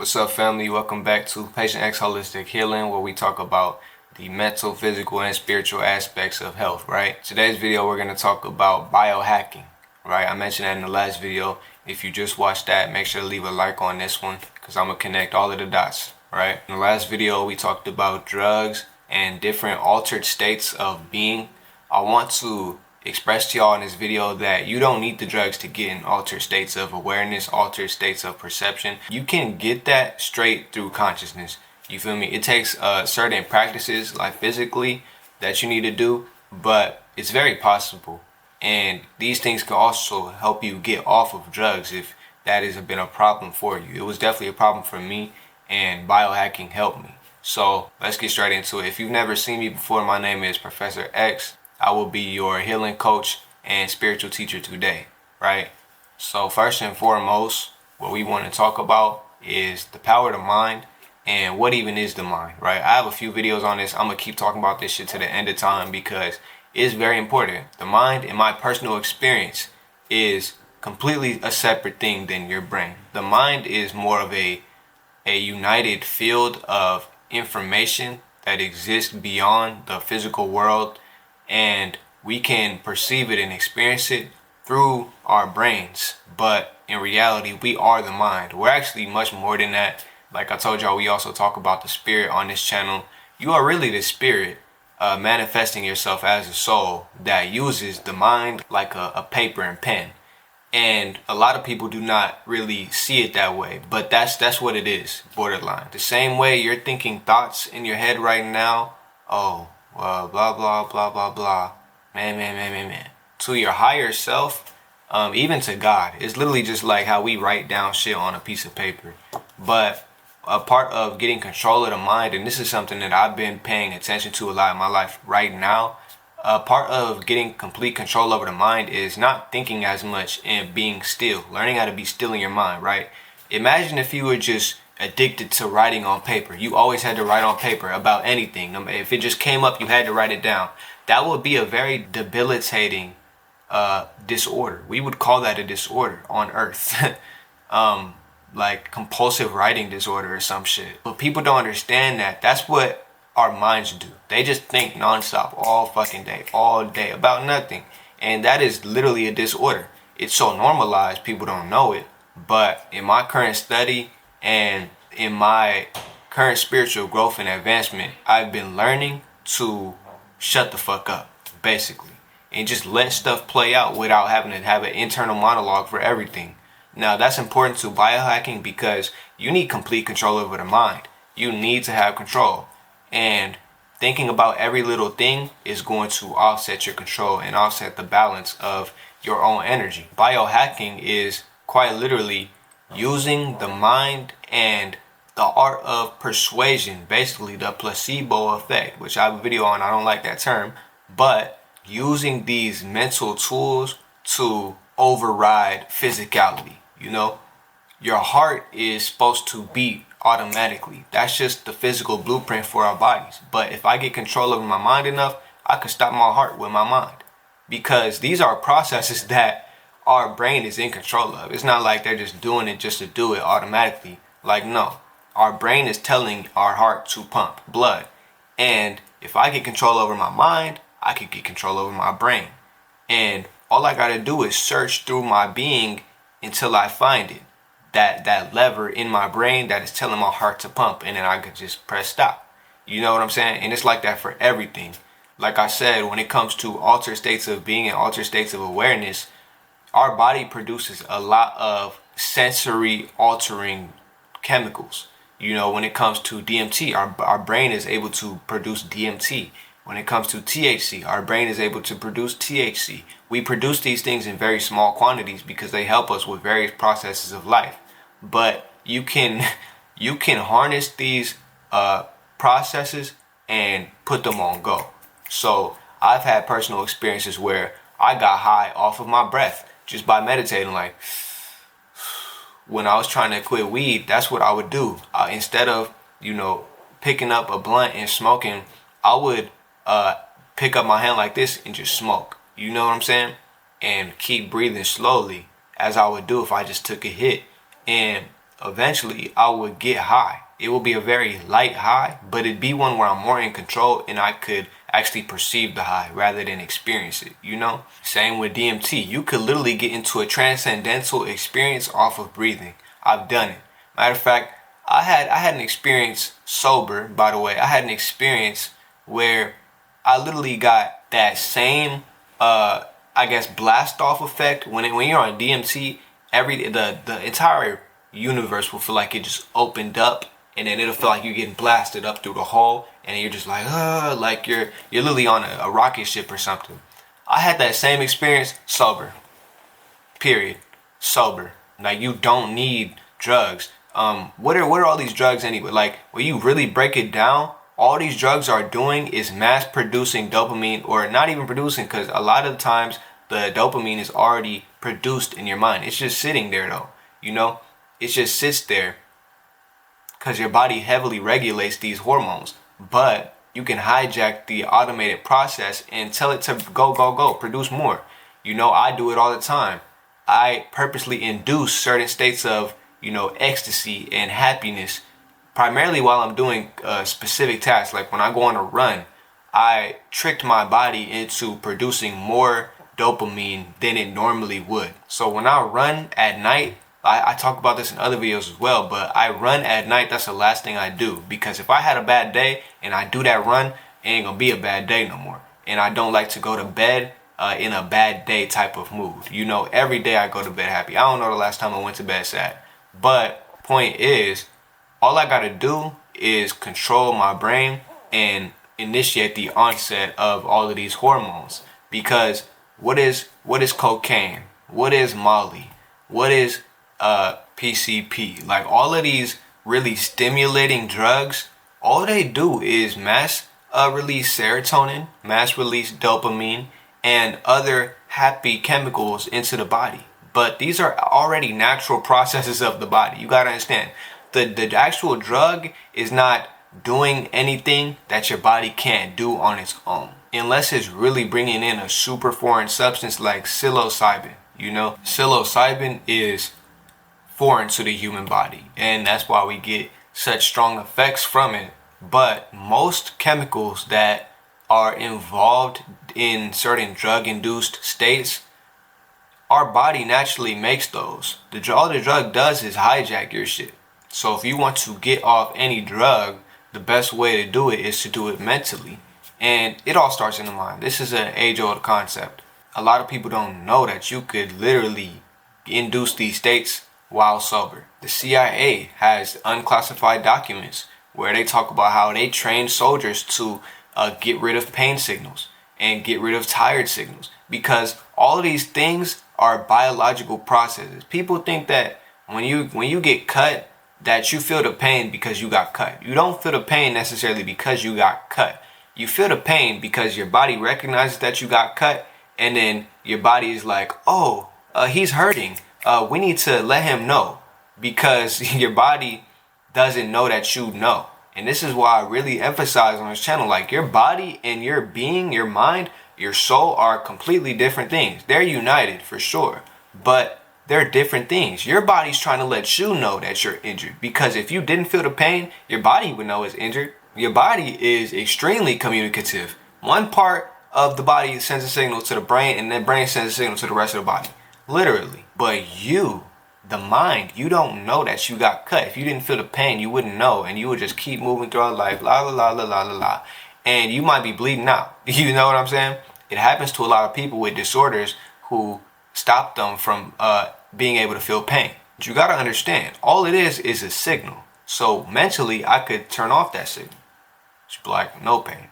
What's up, family? Welcome back to Patient X Holistic Healing, where we talk about the mental, physical, and spiritual aspects of health, right? Today's video, we're going to talk about biohacking, right? I mentioned that in the last video. If you just watched that, make sure to leave a like on this one because I'm going to connect all of the dots, right? In the last video, we talked about drugs and different altered states of being. I want to express to y'all in this video that you don't need the drugs to get in altered states of awareness, altered states of perception. You can get that straight through consciousness. You feel me? It takes certain practices, like physically, that you need to do, but it's very possible. And these things can also help you get off of drugs if that has been a problem for you. It was definitely a problem for me, and biohacking helped me. So let's get straight into it. If you've never seen me before, my name is Professor X. I will be your healing coach and spiritual teacher today, right? So first and foremost, what we want to talk about is the power of the mind and what even is the mind, right? I have a few videos on this. I'm going to keep talking about this shit to the end of time because it's very important. The mind, in my personal experience, is completely a separate thing than your brain. The mind is more of a united field of information that exists beyond the physical world, and we can perceive it and experience it through our brains. But in reality, we are the mind. We're actually much more than that. Like I told y'all, we also talk about the spirit on this channel. You are really the spirit manifesting yourself as a soul that uses the mind like a paper and pen. And a lot of people do not really see it that way, but that's what it is, borderline. The same way you're thinking thoughts in your head right now, oh, well, blah, blah, blah, blah, blah, man. To your higher self, even to God, it's literally just like how we write down shit on a piece of paper. But a part of getting control of the mind, and this is something that I've been paying attention to a lot in my life right now, part of getting complete control over the mind is not thinking as much and being still, learning how to be still in your mind, right? Imagine if you were just addicted to writing on paper. You always had to write on paper about anything. If it just came up, you had to write it down. That would be a very debilitating disorder. We would call that a disorder on earth. Like compulsive writing disorder or some shit. But people don't understand that. That's what our minds do. They just think nonstop all fucking day, all day about nothing. And that is literally a disorder. It's so normalized, people don't know it. But in my current study and in my current spiritual growth and advancement, I've been learning to shut the fuck up, basically. And just let stuff play out without having to have an internal monologue for everything. Now, that's important to biohacking because you need complete control over the mind. You need to have control. And thinking about every little thing is going to offset your control and offset the balance of your own energy. Biohacking is quite literally using the mind and the art of persuasion, basically the placebo effect, which I have a video on. I don't like that term, but using these mental tools to override physicality. You know, your heart is supposed to beat automatically. That's just the physical blueprint for our bodies. But if I get control over my mind enough, I can stop my heart with my mind. Because these are processes that our brain is in control of. It's not like they're just doing it just to do it automatically. Like, no. Our brain is telling our heart to pump blood. And if I get control over my mind, I can get control over my brain. And all I gotta do is search through my being until I find it. That lever in my brain that is telling my heart to pump, and then I could just press stop. You know what I'm saying? And it's like that for everything. Like I said, when it comes to altered states of being and altered states of awareness, our body produces a lot of sensory altering chemicals. You know, when it comes to DMT, our brain is able to produce DMT. When it comes to THC, our brain is able to produce THC. We produce these things in very small quantities because they help us with various processes of life. But you can harness these processes and put them on go. So I've had personal experiences where I got high off of my breath just by meditating. Like when I was trying to quit weed, that's what I would do. Instead of, picking up a blunt and smoking, I would pick up my hand like this and just smoke. You know what I'm saying? And keep breathing slowly as I would do if I just took a hit. And eventually I would get high. It will be a very light high, but it'd be one where I'm more in control and I could actually perceive the high rather than experience it, you know? Same with DMT. You could literally get into a transcendental experience off of breathing. I've done it. Matter of fact, I had an experience sober, by the way. I had an experience where I literally got that same I guess blast off effect when you're on DMT. The entire universe will feel like it just opened up, and then it'll feel like you're getting blasted up through the hole, and then you're just like you're literally on a rocket ship or something. I had that same experience sober. Period. Sober. Like, you don't need drugs. What are all these drugs anyway? Like, when you really break it down, all these drugs are doing is mass producing dopamine, or not even producing, because a lot of the times the dopamine is already produced in your mind. It's just sitting there though, you know? It just sits there because your body heavily regulates these hormones. But you can hijack the automated process and tell it to go, produce more. You know, I do it all the time. I purposely induce certain states of, ecstasy and happiness, primarily while I'm doing specific tasks. Like when I go on a run, I tricked my body into producing more dopamine than it normally would. So when I run at night, I talk about this in other videos as well, but I run at night. That's the last thing I do, because if I had a bad day and I do that run, it ain't gonna be a bad day no more. And I don't like to go to bed in a bad day type of mood. Every day I go to bed happy. I don't know the last time I went to bed sad. But point is, all I gotta do is control my brain and initiate the onset of all of these hormones. Because what is cocaine? What is Molly? What is PCP? Like, all of these really stimulating drugs, all they do is mass release serotonin, mass release dopamine, and other happy chemicals into the body. But these are already natural processes of the body. You gotta understand, the actual drug is not doing anything that your body can't do on its own, unless it's really bringing in a super foreign substance like psilocybin. Psilocybin is foreign to the human body, and that's why we get such strong effects from it. But most chemicals that are involved in certain drug-induced states, our body naturally makes those. All the drug does is hijack your shit. So if you want to get off any drug, the best way to do it is to do it mentally. And it all starts in the mind. This is an age-old concept. A lot of people don't know that you could literally induce these states while sober. The CIA has unclassified documents where they talk about how they train soldiers to get rid of pain signals and get rid of tired signals, because all of these things are biological processes. People think that when you get cut, that you feel the pain because you got cut. You don't feel the pain necessarily because you got cut. You feel the pain because your body recognizes that you got cut, and then your body is like, oh, he's hurting. We need to let him know, because your body doesn't know that you know. And this is why I really emphasize on this channel, like, your body and your being, your mind, your soul are completely different things. They're united for sure, but they're different things. Your body's trying to let you know that you're injured, because if you didn't feel the pain, your body would know it's injured. Your body is extremely communicative. One part of the body sends a signal to the brain, and then brain sends a signal to the rest of the body. Literally. But you, the mind, you don't know that you got cut. If you didn't feel the pain, you wouldn't know, and you would just keep moving throughout life, la la la la la la la, and you might be bleeding out. You know what I'm saying? It happens to a lot of people with disorders who stop them from being able to feel pain. But you gotta understand, all it is a signal. So mentally, I could turn off that signal. Just be like, no pain,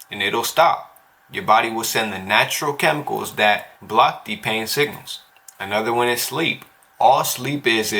and it'll stop. Your body will send the natural chemicals that block the pain signals. Another one is sleep. All sleep is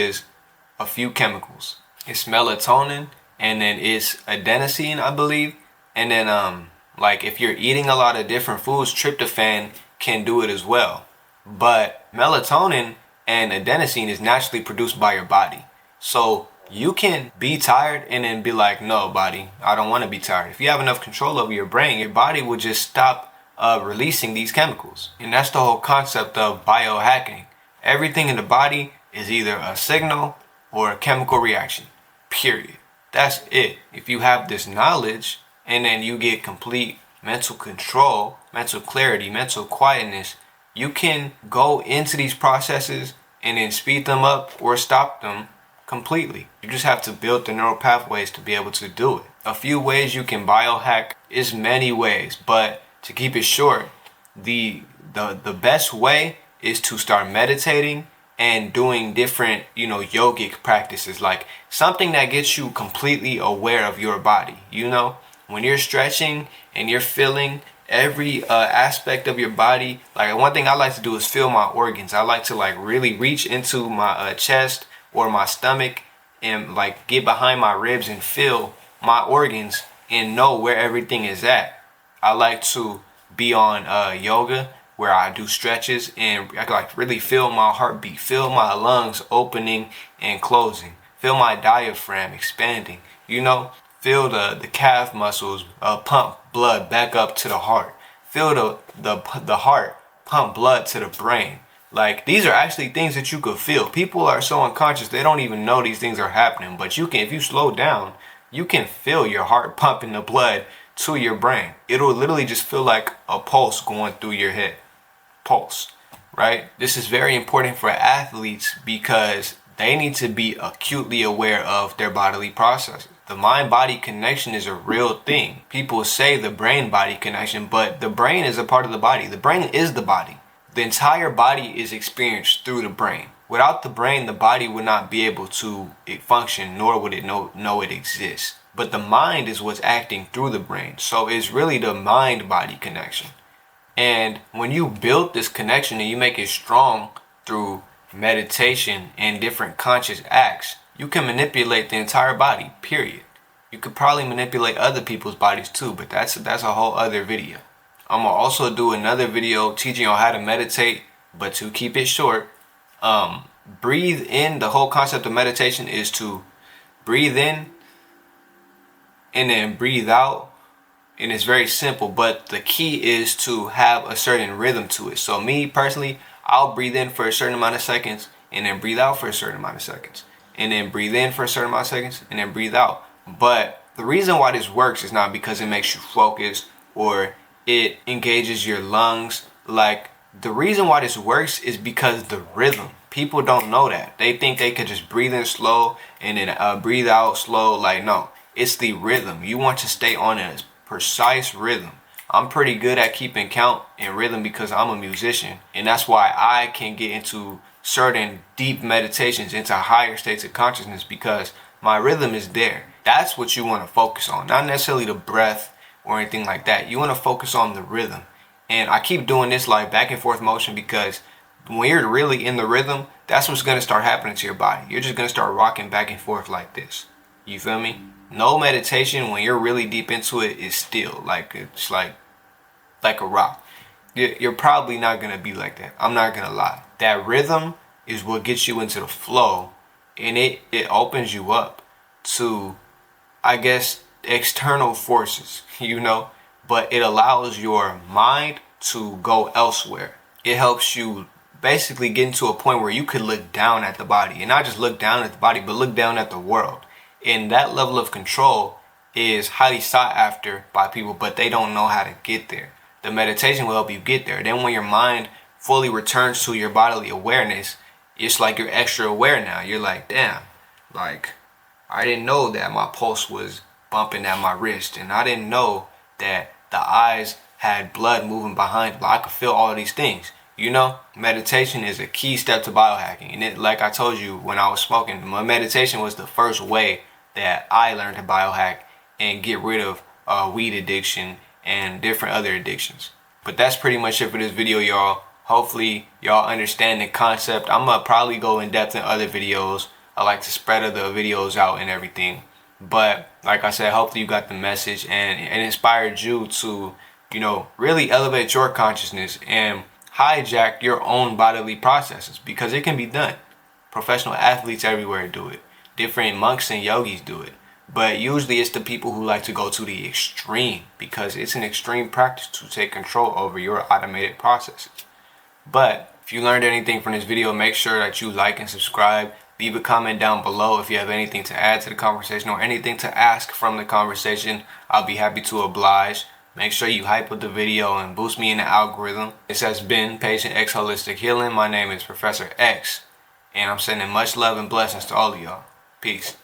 a few chemicals. It's melatonin, and then it's adenosine, I believe. And then like, if you're eating a lot of different foods, tryptophan can do it as well. But melatonin and adenosine is naturally produced by your body. So you can be tired and then be like, no, body, I don't want to be tired. If you have enough control over your brain, your body will just stop releasing these chemicals. And that's the whole concept of biohacking. Everything in the body is either a signal or a chemical reaction, period. That's it. If you have this knowledge and then you get complete mental control, mental clarity, mental quietness, you can go into these processes and then speed them up or stop them completely. You just have to build the neural pathways to be able to do it. A few ways you can biohack is many ways, but to keep it short, the best way is to start meditating and doing different, yogic practices, like something that gets you completely aware of your body. When you're stretching and you're feeling every aspect of your body, like one thing I like to do is feel my organs. I like to like really reach into my chest or my stomach and like get behind my ribs and feel my organs and know where everything is at. I like to be on yoga where I do stretches and I can like really feel my heartbeat, feel my lungs opening and closing, feel my diaphragm expanding, feel the calf muscles pump blood back up to the heart, feel the heart pump blood to the brain. Like, these are actually things that you could feel. People are so unconscious, they don't even know these things are happening. But you can, if you slow down, you can feel your heart pumping the blood to your brain. It'll literally just feel like a pulse going through your head. Pulse, right? This is very important for athletes because they need to be acutely aware of their bodily processes. The mind-body connection is a real thing. People say the brain-body connection, but the brain is a part of the body. The brain is the body. The entire body is experienced through the brain. Without the brain, the body would not be able to function, nor would it know it exists. But the mind is what's acting through the brain. So it's really the mind-body connection. And when you build this connection and you make it strong through meditation and different conscious acts, you can manipulate the entire body, period. You could probably manipulate other people's bodies too, but that's a whole other video. I'm gonna also do another video teaching you how to meditate, but to keep it short, breathe in. The whole concept of meditation is to breathe in and then breathe out. And it's very simple, but the key is to have a certain rhythm to it. So me personally, I'll breathe in for a certain amount of seconds and then breathe out for a certain amount of seconds. And then breathe in for a certain amount of seconds and then breathe out. But the reason why this works is not because it makes you focus or it engages your lungs. Like, the reason why this works is because the rhythm. People don't know that. They think they could just breathe in slow and then breathe out slow. Like, no, it's the rhythm. You want to stay on a precise rhythm. I'm pretty good at keeping count and rhythm because I'm a musician, and that's why I can get into certain deep meditations, into higher states of consciousness, because my rhythm is there. That's what you want to focus on, not necessarily the breath or anything like that. You want to focus on the rhythm. And I keep doing this like back and forth motion because when you're really in the rhythm, that's what's going to start happening to your body. You're just going to start rocking back and forth like this. You feel me? No meditation when you're really deep into it is still like, it's like a rock. You're probably not going to be like that. I'm not going to lie. That rhythm is what gets you into the flow, and it opens you up to, I guess, external forces, but it allows your mind to go elsewhere. It helps you basically get into a point where you could look down at the body, and not just look down at the body, but look down at the world. And that level of control is highly sought after by people, but they don't know how to get there. The meditation will help you get there. Then when your mind fully returns to your bodily awareness, it's like you're extra aware now. You're like, damn, like, I didn't know that my pulse was bumping at my wrist, and I didn't know that the eyes had blood moving behind. I could feel all of these things. Meditation is a key step to biohacking. And like I told you when I was smoking, my meditation was the first way that I learned to biohack and get rid of weed addiction and different other addictions. But that's pretty much it for this video, y'all. Hopefully y'all understand the concept. I'm gonna probably go in depth in other videos. I like to spread other videos out and everything. But like I said, hopefully you got the message and it inspired you to, really elevate your consciousness and hijack your own bodily processes, because it can be done. Professional athletes everywhere do it. Different monks and yogis do it. But usually it's the people who like to go to the extreme, because it's an extreme practice to take control over your automated processes. But if you learned anything from this video, make sure that you like and subscribe. Leave a comment down below if you have anything to add to the conversation or anything to ask from the conversation. I'll be happy to oblige. Make sure you hype up the video and boost me in the algorithm. This has been Patient X Holistic Healing. My name is Professor X, and I'm sending much love and blessings to all of y'all. Peace.